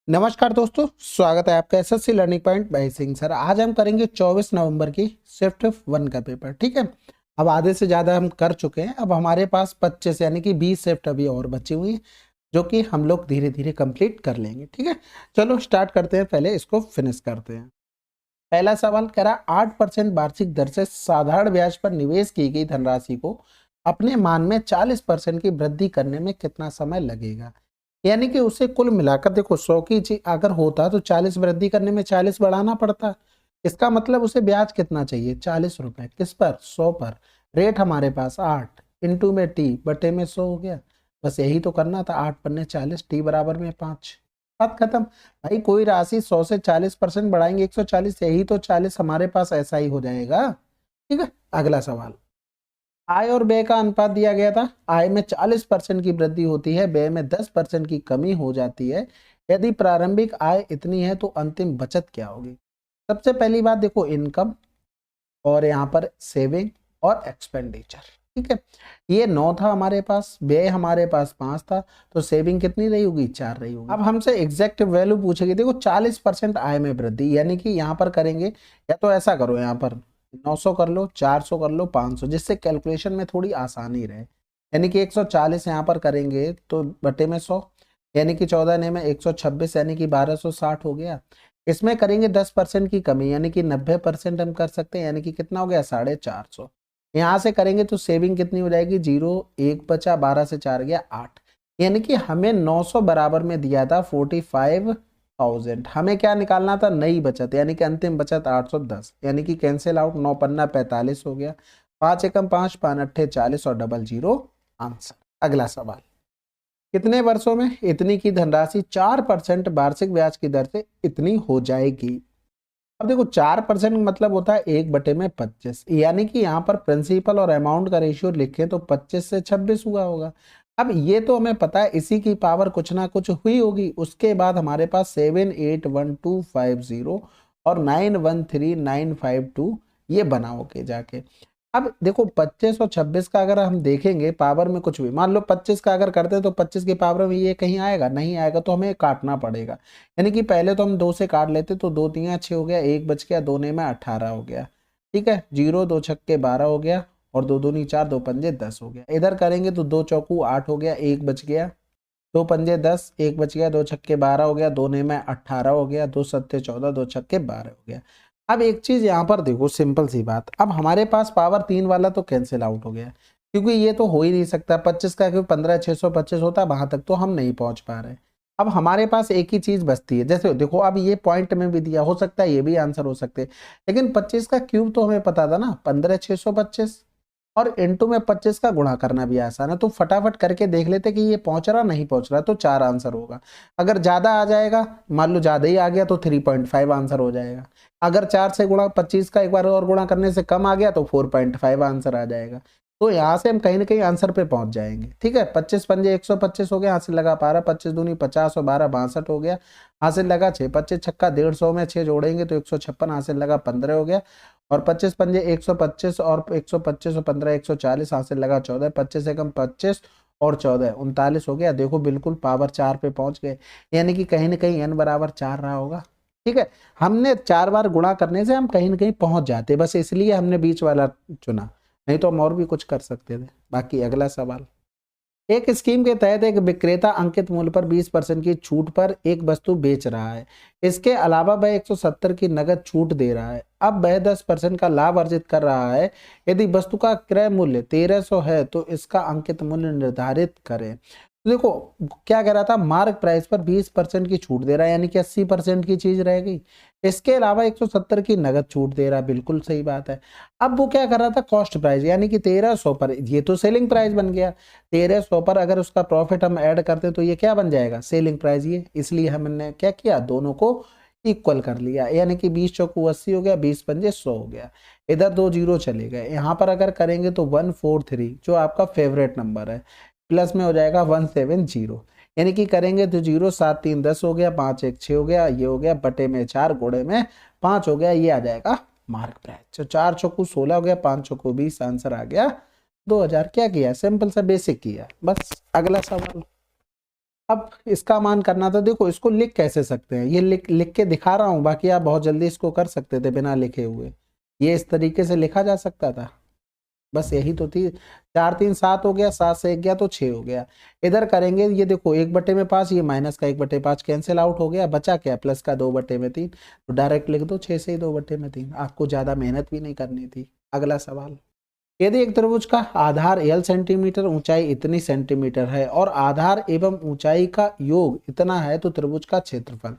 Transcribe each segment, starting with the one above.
नमस्कार दोस्तों, स्वागत है आपका SSC learning point by Singh sir. आज हम करेंगे 24 नवंबर की शिफ्ट 1 का पेपर। ठीक है, अब आधे से ज़्यादा हम कर चुके हैं। अब हमारे पास 25 यानी कि 20 शिफ्ट अभी और बची हुई है, जो कि हम लोग धीरे धीरे कंप्लीट कर लेंगे। ठीक है, चलो स्टार्ट करते हैं, पहले इसको फिनिश करते हैं। पहला सवाल कह रहा 8% वार्षिक दर से साधारण ब्याज पर निवेश की गई धनराशि को अपने मान में 40% की वृद्धि करने में कितना समय लगेगा। यानी कि उसे कुल मिलाकर देखो 100 की चीज अगर होता तो 40 वृद्धि करने में 40 बढ़ाना पड़ता। इसका मतलब उसे ब्याज कितना चाहिए, 40 रुपए। किस पर, 100 पर। रेट हमारे पास 8 इंटू में टी बटे में 100 हो गया। बस यही तो करना था, 8 पन्ने 40, टी बराबर में 5। बात खत्म। भाई कोई राशि 100 से 40% बढ़ाएंगे 140, यही तो 40 हमारे पास ऐसा ही हो जाएगा। ठीक है, अगला सवाल। आय और व्यय का अनुपात दिया गया था। आय में 40% की वृद्धि होती है, व्यय में 10% की कमी हो जाती है। यदि प्रारंभिक आय इतनी है तो अंतिम बचत क्या होगी। सबसे पहली बात देखो, इनकम और यहाँ पर सेविंग और एक्सपेंडिचर। ठीक है, ये 9 था हमारे पास, व्यय हमारे पास 5 था, तो सेविंग कितनी रही होगी, 4 रही होगी। अब हमसे एग्जैक्ट वैल्यू पूछेगी। देखो 40% आय में वृद्धि, यानी कि यहाँ पर करेंगे, या तो ऐसा करो, यहाँ पर 900 कर लो, 400 कर लो, 500, जिससे कैलकुलेशन में थोड़ी आसानी रहे। यानी कि 140 यहाँ पर करेंगे तो बटे में 100, यानी कि 14 ने में 126, यानी कि 1260 हो गया। इसमें करेंगे 10% की कमी, यानी कि 90% हम कर सकते हैं, यानी कि कितना हो गया, 450। यहाँ से करेंगे तो सेविंग कितनी हो जाएगी, 0 1 बचा, 12 से 4 गया 8। यानी कि हमें 900 बराबर में दिया था 45,000। हमें क्या निकालना था, नई बचत, यानी कि अंतिम बचत 810, यानी कि कैंसिल आउट, 9 पन्ना 45 हो गया, 5 एकम 5 5 अट्ठे 40 और डबल 0 आंसर। अगला सवाल, कितने वर्षों में इतनी की धनराशि 4% वार्षिक ब्याज की दर से इतनी हो जाएगी। अब देखो 4% मतलब होता है 1/25, यानी कि यहाँ पर प्रिंसिपल और अमाउंट का रेशियो लिखें तो 25 से 26 हुआ होगा। अब ये तो हमें पता है, इसी की पावर कुछ ना कुछ हुई होगी। उसके बाद हमारे पास 781250 और 913952 ये बनाओगे जाके। अब देखो 25 और 26 का अगर हम देखेंगे पावर में कुछ भी, मान लो 25 का अगर करते हैं तो 25 की पावर में ये कहीं आएगा, नहीं आएगा, तो हमें काटना पड़ेगा। यानी कि पहले तो हम 2 से काट लेते, तो 2 तिया 6 हो गया, 1 बच गया, 2 ने में 18 हो गया। ठीक है, 0 2 छक्के 12 हो गया, और 2 दूनी 4 2 पंजे 10 हो गया। इधर करेंगे तो 2 चौकू 8 हो गया, 1 बच गया, 2 पंजे 10, 1 बच गया, 2 छक्के 12 हो गया, 2 ने में 18 हो गया, 2 सत्ते 14, 2 छक्के 12 हो गया। अब एक चीज यहाँ पर देखो, सिंपल सी बात, अब हमारे पास पावर 3 वाला तो कैंसिल आउट हो गया, क्योंकि ये तो हो ही नहीं सकता। 25 का क्योंकि 15,625 होता, वहां तक तो हम नहीं पहुंच पा रहे। अब हमारे पास एक ही चीज बचती है, जैसे देखो अब ये पॉइंट में भी दिया, हो सकता है ये भी आंसर हो सकते हैं, लेकिन 25 का क्यूब तो हमें पता था ना, 15,625, और इंटू में 25 का गुणा करना भी आसान है, तो फटाफट करके देख लेते कि ये पहुंच रहा नहीं पहुंच रहा, तो 4 आंसर होगा। अगर ज्यादा आ जाएगा, मान लो ज्यादा ही आ गया, तो 3.5 आंसर हो जाएगा। अगर 4 से गुणा 25 का एक बार और गुणा करने से कम आ गया, तो 4.5 आंसर आ जाएगा। तो यहाँ से हम कहीं ना कहीं आंसर पे पहुंच जाएंगे। ठीक है, 25 पंजे 125 हो गया, हासिल लगा 12, 25 दूनी 50 और 12 62 हो गया, हासिल लगा 6, 25 छक्का 150 में 6 जोड़ेंगे तो 156, हासिल लगा 15 हो गया, और 25 पंजे 125 और 125 और 15 140, हासिल लगा 14, 25 एकम 25 और 14 39 हो गया। देखो बिल्कुल पावर 4 पे पहुंच गए, यानी कि कहीं ना कहीं n बराबर 4 रहा होगा। ठीक है, हमने 4 बार गुणा करने से हम कहीं ना कहीं पहुंच जाते, बस इसलिए हमने बीच वाला चुना, नहीं तो हम और भी कुछ कर सकते थे। बाकी अगला सवाल, एक स्कीम के तहत एक विक्रेता अंकित मूल्य पर 20% की छूट पर एक वस्तु बेच रहा है। इसके अलावा वह 170 की नगद छूट दे रहा है। अब वह 10% का लाभ अर्जित कर रहा है। यदि वस्तु का क्रय मूल्य 1300 है तो इसका अंकित मूल्य निर्धारित करें। तो देखो क्या कह रहा था, मार्क प्राइस पर 20% की छूट दे रहा है, यानी कि 80% की चीज रह गई। इसके अलावा 170 की नगद छूट दे रहा है, बिल्कुल सही बात है। अब वो क्या कर रहा था, कॉस्ट प्राइस, यानी कि 1300 पर, ये तो सेलिंग प्राइस बन गया। 1300 पर अगर उसका प्रॉफिट हम ऐड करते तो ये क्या बन जाएगा, सेलिंग प्राइस। ये इसलिए हमने क्या किया, दोनों को इक्वल कर लिया, यानी कि 20 चौकू 80 हो गया, 20 पंजे 100 हो गया। इधर 2 जीरो चले गए, यहाँ पर अगर करेंगे तो 143 जो आपका फेवरेट नंबर है, प्लस में हो जाएगा 170, यानी कि करेंगे तो 0 7 3 10 हो गया, 5 1 6 हो गया, ये हो गया, बटे में 4 गुणे में 5 हो गया, ये आ जाएगा मार्क प्राइस। तो 4 चौकू 16 हो गया, 5 चौकू 20, आंसर आ गया 2000। क्या किया, सिंपल सा बेसिक किया। बस अगला सवाल, अब इसका मान करना, तो देखो इसको लिख कैसे सकते हैं, ये लिख लिख के दिखा रहा हूं, बाकी आप बहुत जल्दी इसको कर सकते थे बिना लिखे हुए। ये इस तरीके से लिखा जा सकता था, बस यही तो थी। 4 3 7 हो गया, 7 से 1 गया तो 6 हो गया। इधर करेंगे, ये देखो 1/5, ये माइनस का 1/5 कैंसिल आउट हो गया, बचा क्या, प्लस का 2/3। तो डायरेक्ट लिख दो 6 से ही 2/3, आपको ज्यादा मेहनत भी नहीं करनी थी। अगला सवाल, यदि एक त्रिभुज का आधार L सेंटीमीटर, ऊंचाई इतनी सेंटीमीटर है और आधार एवं ऊंचाई का योग इतना है, तो त्रिभुज का क्षेत्रफल।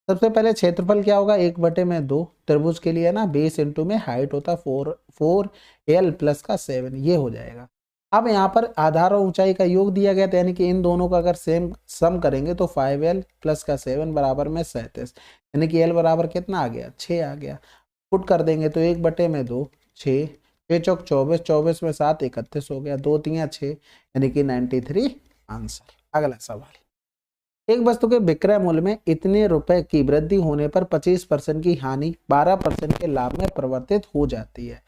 सबसे पहले क्षेत्रफल क्या होगा, 1/2 त्रिभुज के लिए ना, बेस इंटू में हाइट होता 4L प्लस का 7, ये हो जाएगा। अब यहाँ पर आधार और ऊंचाई का योग दिया गया था, यानी कि इन दोनों का अगर सेम सम करेंगे तो 5L प्लस का 7 बराबर में 37, यानी कि L बराबर कितना आ गया, 6 आ गया। पुट कर देंगे तो 1/2 6, 6 चौक 24, 24 में 7 31 हो गया, 2 3 6, यानी कि 93 आंसर। अगला सवाल, एक वस्तु के विक्रय मूल्य में इतने रुपए की वृद्धि होने पर 25% की हानि 12% के लाभ में परिवर्तित हो जाती है।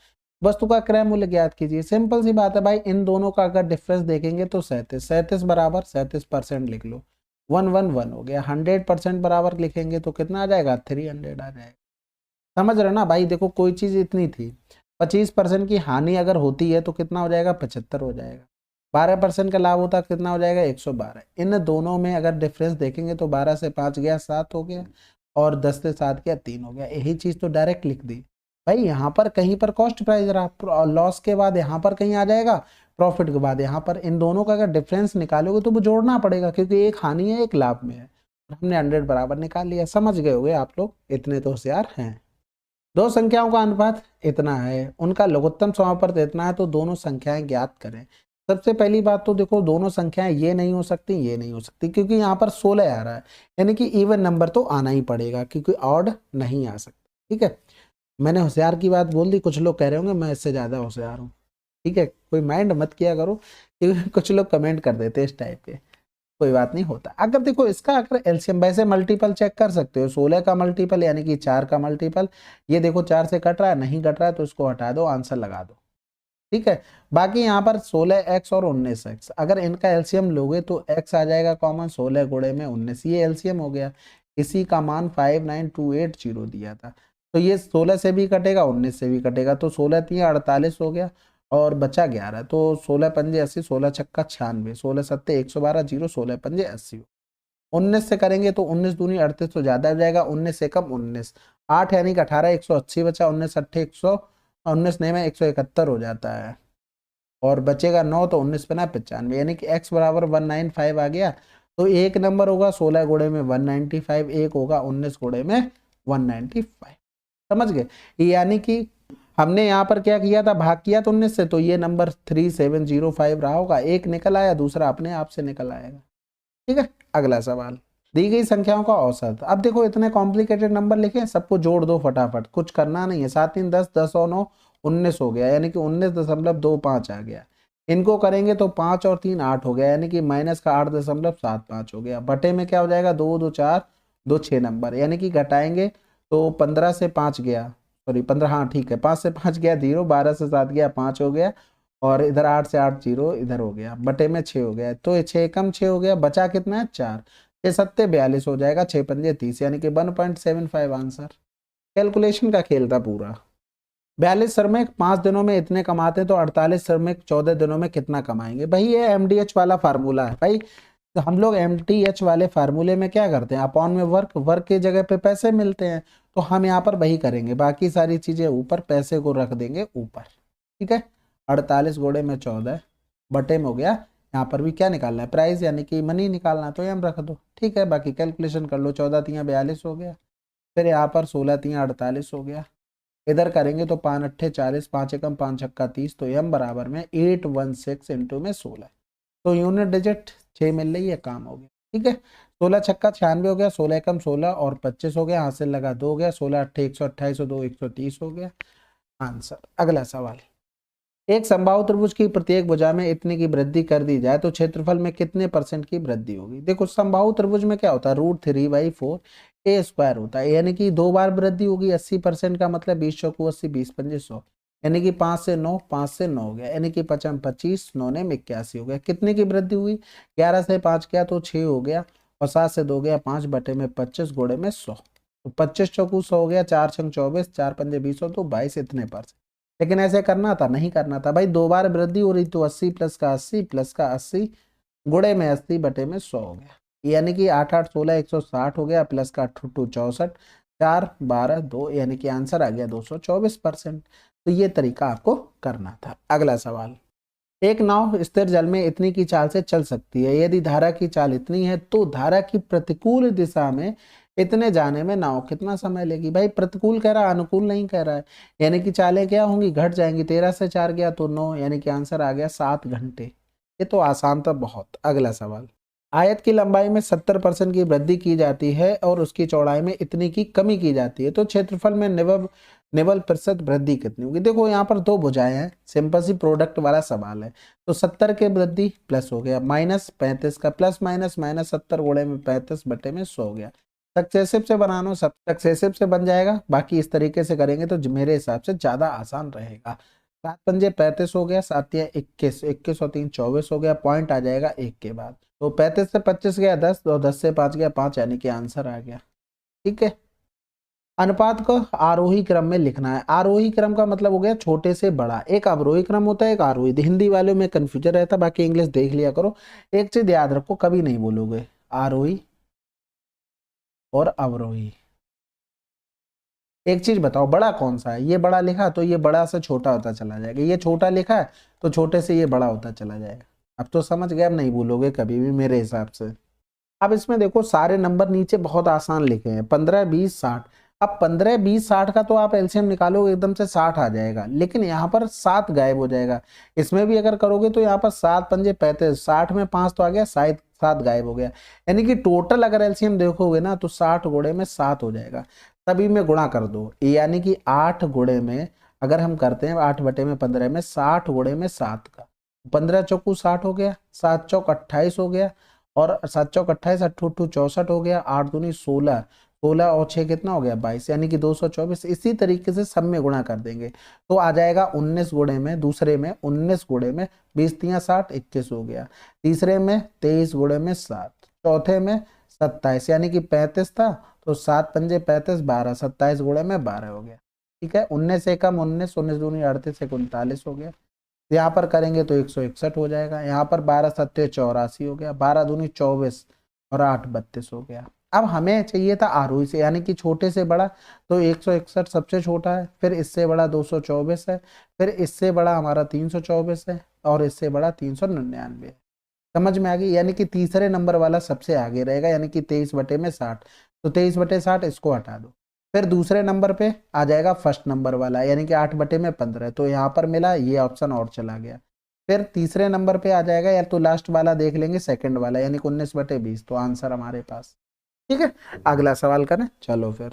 वस्तु का क्रय मूल्य ज्ञात कीजिए। सिंपल सी बात है भाई, इन दोनों का अगर डिफरेंस देखेंगे तो 37 बराबर 37% लिख लो, 1 हो गया। 100% बराबर लिखेंगे तो कितना आ जाएगा, 300 आ जाएगा। समझ रहे ना भाई, देखो कोई चीज इतनी थी, 25% की हानि अगर होती है तो कितना हो जाएगा, 75 हो जाएगा। 12% का लाभ होता है कितना हो जाएगा, 112। इन दोनों में अगर डिफरेंस देखेंगे तो 12 से 5 गया 7 हो गया, और 10 से 7 गया 3 हो गया। यही चीज तो डायरेक्ट लिख दी भाई। यहाँ पर कहीं पर कॉस्ट प्राइस रहा, लॉस के बाद यहाँ पर कहीं आ जाएगा प्रॉफिट के बाद, यहाँ पर इन दोनों का अगर डिफरेंस निकालोगे तो वो जोड़ना पड़ेगा, क्योंकि एक हानि है एक लाभ में है। हमने 100 बराबर निकाल लिया। समझ गए होगे आप लोग, इतने तो होशियार हैं। दो संख्याओं का अनुपात इतना है, उनका लघुत्तम समापवर्त इतना है, तो दोनों संख्याएं ज्ञात करें। सबसे पहली बात तो देखो, दोनों संख्याएं ये नहीं हो सकती, ये नहीं हो सकती, क्योंकि यहाँ पर 16 आ रहा है, यानी कि इवन नंबर तो आना ही पड़ेगा, क्योंकि ऑड नहीं आ सकता। ठीक है, मैंने होशियार की बात बोल दी। कुछ लोग कह रहे होंगे मैं इससे ज्यादा होशियार हूँ, ठीक है, कोई माइंड मत किया करो, क्योंकि कुछ लोग कमेंट कर देते हैं इस टाइप के। कोई बात नहीं होता। अगर देखो इसका अगर एलसीएम, वैसे मल्टीपल चेक कर सकते हो, 16 का मल्टीपल यानी कि 4 का मल्टीपल, ये देखो 4 से कट रहा है, नहीं कट रहा है तो इसको हटा दो, आंसर लगा दो। ठीक है, बाकी यहाँ पर 16x और 19x, अगर इनका एलसीएम लोगे तो x आ जाएगा कॉमन, 16 गुणे में 19, ये एलसीएम हो गया। इसी का मान 59280 दिया था, तो ये 16 से भी कटेगा 19 से भी कटेगा, तो 16 3 48 हो गया, और बचा 11, तो 16 पंजे 80, 16 छक्का 96, 16 सत्ते 112, 0 16 पंजे 80। 19 से करेंगे तो 19 दूनी 38 तो ज्यादा हो जाएगा, 19 से कम 19, 8 यानी कि 18, 180 बचा, 19 अट्ठे 100, 19 नहीं में 171 हो जाता है, और बचेगा 9, तो 19 पे ना 95, यानी कि x बराबर 195 आ गया। तो एक नंबर होगा 16 गुणे में 195, एक होगा 19 गुणे में 195। समझ गए, यानी कि हमने यहाँ पर क्या किया था, भाग किया था 19 से, तो ये नंबर 3705 रहा होगा, एक निकल आया, दूसरा अपने आप से निकल आएगा। ठीक है, अगला सवाल, दी गई संख्याओं का औसत। अब देखो इतने कॉम्प्लिकेटेड नंबर लिखे, सबको जोड़ दो फटाफट, कुछ करना नहीं है। 7 3 10, 10 और 9 19 हो गया, यानी कि 19.25 आ गया। इनको करेंगे तो 5 और 3 8 हो गया, यानी कि माइनस का 8.75 हो गया। बटे में क्या हो जाएगा, 2 2 4 2 6 नंबर, यानी कि घटाएंगे तो 15 से 5 गया, सॉरी 15, हाँ ठीक है, 5 से 5 गया 0, 12 से 7 गया 5 हो गया, और इधर 8 से 8 0 इधर हो गया, बटे में 6 हो गया, तो 6 कम 6 हो गया, बचा कितना है 4, 6 सत्ते 42 हो जाएगा, 6 पंजे 30, यानी कि 1.75 आंसर। कैलकुलेशन का खेल था पूरा। 42 श्रमिक 5 दिनों में इतने कमाते हैं, तो 48 श्रमिक 14 दिनों में कितना कमाएंगे। भाई ये एमडीएच वाला फार्मूला है भाई, तो हम लोग एमडीएच वाले फार्मूले में क्या करते हैं, अपॉन में वर्क, वर्क की जगह पे पैसे मिलते हैं, तो हम यहाँ पर वही करेंगे, बाकी सारी चीजें ऊपर, पैसे को रख देंगे ऊपर। ठीक है, 48 गुणे में 14 बटे में हो गया, यहाँ पर भी क्या निकालना है, प्राइस यानी कि मनी निकालना है, तो हम रख दो। ठीक है, बाकी कैलकुलेशन कर लो, 14 3 42 हो गया, फिर यहाँ पर 16 3 48 हो गया, इधर करेंगे तो 5 अट्ठे 40, 5 एकम 5 छक्का 30, तो m बराबर में 816 इंटू में 16, तो यूनिट डिजिट 6 मिल रही है, काम हो गया। ठीक है, 16 छक्का 96 हो गया, 16 एकम 16 और 25 हो गया, हासिल लगा 2 हो गया, 16 अट्ठे 128 और 2 130 हो गया आंसर। अगला सवाल, एक समबाहु त्रिभुज की प्रत्येक भुजा में इतने की वृद्धि कर दी जाए तो क्षेत्रफल में कितने % की वृद्धि होगी। देखो समबाहु त्रिभुज में क्या होता है, √3/4 a² होता है, यानी कि 2 बार वृद्धि होगी, 80% का मतलब 20 चौको 80, 20 पंजे 100, यानी कि 5 से 9, 5 से 9 हो गया, यानी कि 5 में 25, 9 ने 81 हो गया। कितने की वृद्धि हुई? 11 से 5 किया तो 6 हो गया, और 7 से 2 गया 5 बटे में 25 गुणे में 100, तो 25 चौकू 100 हो गया, 4 छंग 24, 4 पंजे 20 हो, तो 22 इतने %। लेकिन ऐसे करना था, नहीं करना था भाई, 2 बार वृद्धि हो रही, तो 80 प्लस का 80 प्लस का 80 गुणे में 80 बटे में 100 हो गया, यानी कि 8 8 16 160 हो गया, प्लस का 2 2 64, 4 12 2, यानी कि आंसर आ गया 224%। तो ये तरीका आपको करना था। अगला सवाल, एक नाव स्थिर जल में इतनी की चाल से चल सकती है, यदि धारा की चाल इतनी है तो धारा की प्रतिकूल दिशा में इतने जाने में नाव कितना समय लेगी? भाई प्रतिकूल कह रहा है, अनुकूल नहीं कह रहा है, यानी कि चालें क्या होंगी? घट जाएंगी। 13 से 4 गया तो 9, यानी कि आंसर आ गया 7 घंटे। ये तो आसान था बहुत। अगला सवाल, आयत की लंबाई में 70% की वृद्धि की जाती है और उसकी चौड़ाई में इतनी की कमी की जाती है, तो क्षेत्रफल में निबल प्रतिशत वृद्धि कितनी होगी? देखो यहाँ पर दो भुजाएं हैं, सिंपल सी प्रोडक्ट वाला सवाल है, तो 70 के वृद्धि प्लस हो गया, माइनस 35 का प्लस माइनस माइनस 70 गुणे में 35 बटे में 100 हो गया। सक्सेसिव से बनाना, सब सक्सेसिव से बन जाएगा, बाकी इस तरीके से करेंगे तो मेरे हिसाब से ज्यादा आसान रहेगा। 7 पंजे 35 हो गया, 7 या 21, 21 और 3 24 हो गया, पॉइंट आ जाएगा 1 के बाद, तो 35 से 25 गया 10, और 10 से 5 गया 5, यानी कि आंसर आ गया। ठीक है, अनुपात को आरोही क्रम में लिखना है। आरोही क्रम का मतलब हो गया छोटे से बड़ा, एक अवरोही क्रम होता है, एक आरोही। हिंदी वालों में कंफ्यूजन रहता है, बाकी इंग्लिश देख लिया करो। एक चीज याद रखो, कभी नहीं बोलोगे आरोही और अवरोही। एक चीज बताओ, बड़ा कौन सा है? ये बड़ा लिखा तो ये बड़ा से छोटा होता चला जाएगा, ये छोटा लिखा है तो छोटे से ये बड़ा होता चला जाएगा। अब तो समझ गए, अब नहीं भूलोगे कभी भी मेरे हिसाब से। अब इसमें देखो सारे नंबर नीचे बहुत आसान लिखे हैं, 15 20 60। अब 15 20 60 का तो आप एलसीएम निकालोगे एकदम से 60 आ जाएगा, लेकिन यहाँ पर 7 गायब हो जाएगा। इसमें भी अगर करोगे तो यहाँ पर 7 पंजे 35, 60 में 5 तो आ गया, 7 गायब हो गया, यानी कि टोटल अगर एलसीएम देखोगे ना तो 60 गुणे में 7 हो जाएगा। तभी में गुणा कर दो, यानी कि 8 गुणे में अगर हम करते हैं 8 बटे में 15 में 60 गुणे में 7 का, 15 चौकू 60 हो गया, 7 चौक 28 हो गया, और 7 चौक 28, 8 64 हो गया, 8 दूनी 16, 16 और 6 कितना हो गया 22, यानी कि 224। इसी तरीके से सब में गुणा कर देंगे तो आ जाएगा 19 गुणे में, दूसरे में 19 गुणे में 20 तिया 60, 21 हो गया, तीसरे में 23 गुणे में 7, चौथे में 27, यानी कि 35 था, तो 7 पंजे 35, 12, 27 गुणे में 12 हो गया। ठीक है, 19 से कम 19, 19 दूनी 38, 39 हो गया। यहाँ पर करेंगे तो 161 हो जाएगा, यहाँ पर 12 सत्ते 84 हो गया, 12 दूनी 24 और 8 32 हो गया। अब हमें चाहिए था आरोही से, यानी कि छोटे से बड़ा, तो 161 सबसे छोटा है, फिर इससे बड़ा 224 है, फिर इससे बड़ा हमारा 324 है, और इससे बड़ा 399 है। समझ में आ गई? यानी कि तीसरे नंबर वाला सबसे आगे रहेगा, यानी कि 23 बटे में 60, तो 23 बटे 60 इसको हटा दो। फिर दूसरे नंबर पे आ जाएगा फर्स्ट नंबर वाला, यानी कि 8 बटे में 15, तो यहाँ पर मिला, ये ऑप्शन और चला गया। फिर तीसरे नंबर पे आ जाएगा, या तो लास्ट वाला देख लेंगे, सेकंड वाला, यानी कि 19 बटे 20, तो आंसर हमारे पास। ठीक है, अगला सवाल करें, चलो फिर।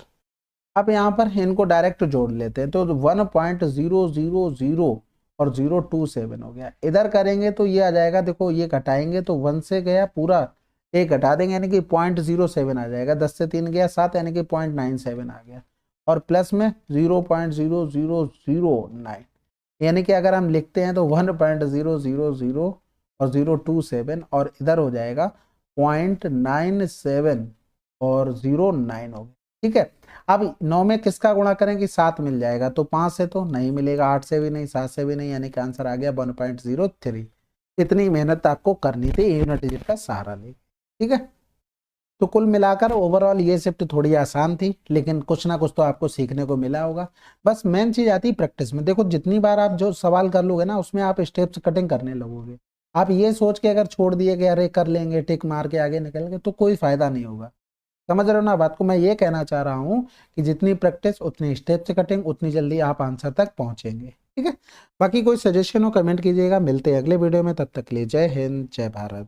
अब यहाँ पर इनको डायरेक्ट जोड़ लेते हैं, तो 1.000 और 027 हो गया। इधर करेंगे तो ये आ जाएगा, देखो ये घटाएंगे तो 1 से गया पूरा, एक घटा देंगे यानी कि 0.07 आ जाएगा, 10 से 3 गया 7, यानी कि 0.97 आ गया, और प्लस में 0.0009, यानी कि अगर हम लिखते हैं तो 1.000 और 027, और इधर हो जाएगा 0.97 और 09 हो गया। ठीक है, अब 9 में किसका गुणा करें कि 7 मिल जाएगा, तो 5 से तो नहीं मिलेगा, 8 से भी नहीं, 7 से भी नहीं, यानी कि आंसर आ गया 1.03। इतनी मेहनत आपको करनी थी यूनिट डिजिट का सहारा ले। ठीक है, तो कुल मिलाकर ओवरऑल ये शिफ्ट थोड़ी आसान थी, लेकिन कुछ ना कुछ तो आपको सीखने को मिला होगा। बस मेन चीज आती है प्रैक्टिस में। देखो जितनी बार आप जो सवाल कर लोगे ना, उसमें आप स्टेप्स कटिंग करने लगोगे। आप ये सोच के अगर छोड़ दिए कि अरे कर लेंगे, टिक मार के आगे निकल गए, तो कोई फायदा नहीं होगा। समझ रहे हो ना बात को? मैं ये कहना चाह रहा हूँ कि जितनी प्रैक्टिस उतनी स्टेप्स कटिंग, उतनी जल्दी आप आंसर तक पहुंचेंगे। ठीक है, बाकी कोई सजेशन हो कमेंट कीजिएगा। मिलते हैं अगले वीडियो में, तब तक के लिए जय हिंद जय भारत।